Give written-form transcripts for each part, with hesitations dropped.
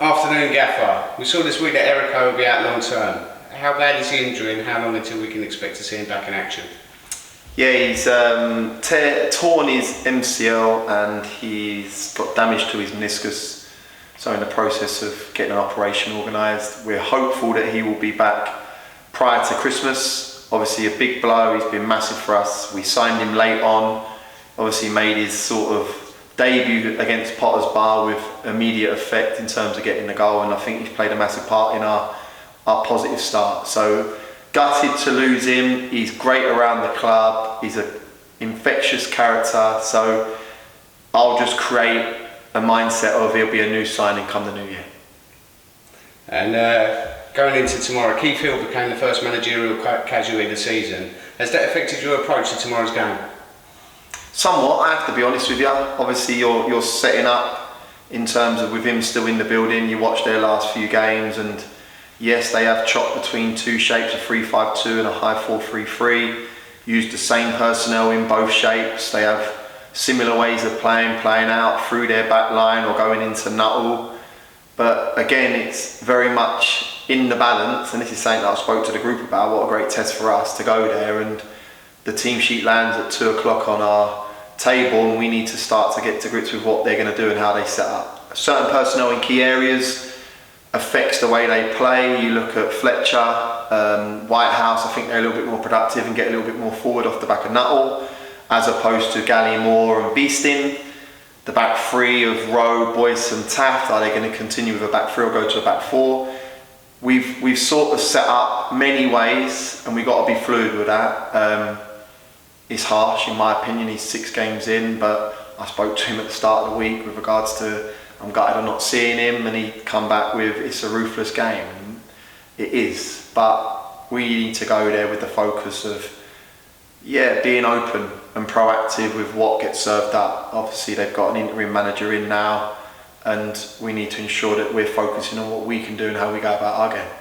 Afternoon, Gaffer. We saw this week that Erico will be out long term. How bad is the injury and how long until we can expect to see him back in action? Yeah, he's torn his MCL and he's got damage to his meniscus. So in the process of getting an operation organised, we're hopeful that he will be back prior to Christmas. Obviously a big blow, he's been massive for us. We signed him late on, obviously made his sort of debut against Potter's Bar with immediate effect in terms of getting the goal, and I think he's played a massive part in our positive start. So gutted to lose him. He's great around the club, he's an infectious character, so I'll just create a mindset of he'll be a new signing come the new year. And going into tomorrow, Keith Hill became the first managerial casualty of the season. Has that affected your approach to tomorrow's game? Somewhat, I have to be honest with you. Obviously you're setting up in terms of with him still in the building. You watch their last few games and yes, they have chopped between two shapes, a 3-5-2 and a high 4-3-3. Used the same personnel in both shapes. They have similar ways of playing out through their back line or going into Nuttall. But again, it's very much in the balance, and this is something that I spoke to the group about. What a great test for us to go there, and the team sheet lands at 2 o'clock on our table and we need to start to get to grips with what they're going to do and how they set up. Certain personnel in key areas affects the way they play. You look at Fletcher, Whitehouse, I think they're a little bit more productive and get a little bit more forward off the back of Nuttall, as opposed to Gally, Moore and Beeston. The back three of Rowe, Boyce and Taft, are they going to continue with a back three or go to a back four? We've sort of set up many ways and we've got to be fluid with that. It's harsh in my opinion, he's 6 games in, but I spoke to him at the start of the week with regards to I'm gutted I'm not seeing him, and he come back with it's a ruthless game. And it is, but we need to go there with the focus of being open and proactive with what gets served up. Obviously they've got an interim manager in now and we need to ensure that we're focusing on what we can do and how we go about our game.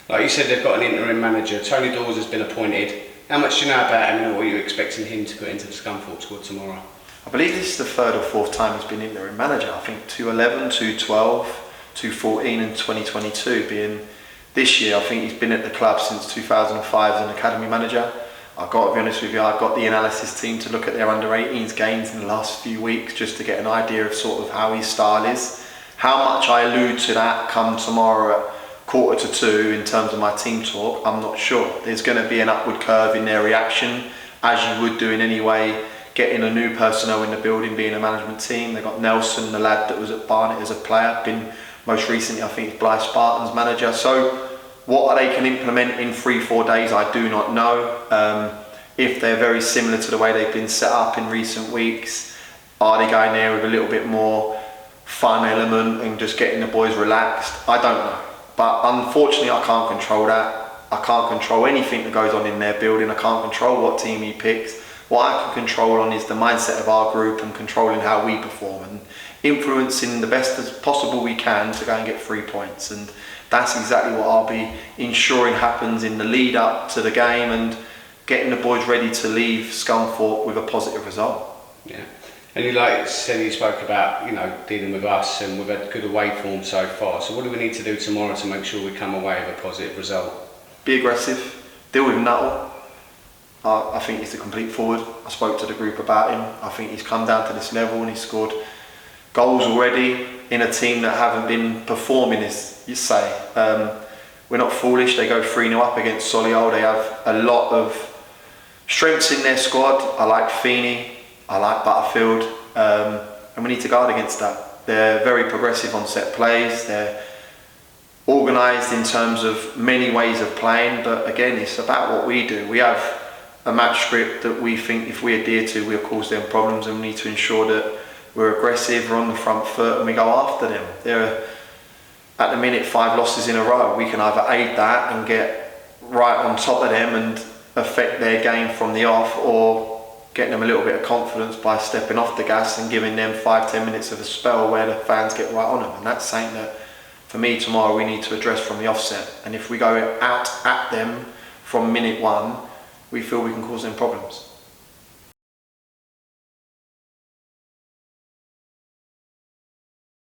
Like you said, they've got an interim manager. Tony Daws has been appointed. How much do you know about him and what are you expecting him to put into the Scunthorpe squad tomorrow? I believe this is the 3rd or 4th time he's been interim manager. I think 2011, 2012, 2014 and 2022 being this year. I think he's been at the club since 2005 as an academy manager. I've got to be honest with you, I've got the analysis team to look at their under-18s games in the last few weeks just to get an idea of sort of how his style is. How much I allude to that come tomorrow at 1:45 in terms of my team talk, I'm not sure. There's going to be an upward curve in their reaction, as you would do in any way, getting a new personnel in the building, being a management team. They've got Nelson, the lad that was at Barnet as a player, been most recently I think Blythe Spartans manager. So what they can implement in 3-4 days, I do not know. If they're very similar to the way they've been set up in recent weeks, are they going there with a little bit more fun element and just getting the boys relaxed? I don't know. But unfortunately I can't control that. I can't control anything that goes on in their building. I can't control what team he picks. What I can control on is the mindset of our group and controlling how we perform and influencing the best as possible we can to go and get 3 points. And that's exactly what I'll be ensuring happens in the lead up to the game and getting the boys ready to leave Scunthorpe with a positive result. Yeah. And you like said, you spoke about, dealing with us and we've had good away form so far. So what do we need to do tomorrow to make sure we come away with a positive result? Be aggressive, deal with Nuttall. I think he's a complete forward. I spoke to the group about him. I think he's come down to this level and he's scored goals already in a team that haven't been performing, as you say. We're not foolish. They go 3-0 up against Solihull. They have a lot of strengths in their squad. I like Feeney, I like Butterfield, and we need to guard against that. They're very progressive on set plays. They're organised in terms of many ways of playing, but again, it's about what we do. We have a match script that we think if we adhere to, we'll cause them problems, and we need to ensure that we're aggressive, we're on the front foot, and we go after them. They're at the minute 5 losses in a row. We can either aid that and get right on top of them and affect their game from the off, or getting them a little bit of confidence by stepping off the gas and giving them 5-10 minutes of a spell where the fans get right on them. And that's something that, for me, tomorrow we need to address from the offset. And if we go out at them from minute 1, we feel we can cause them problems.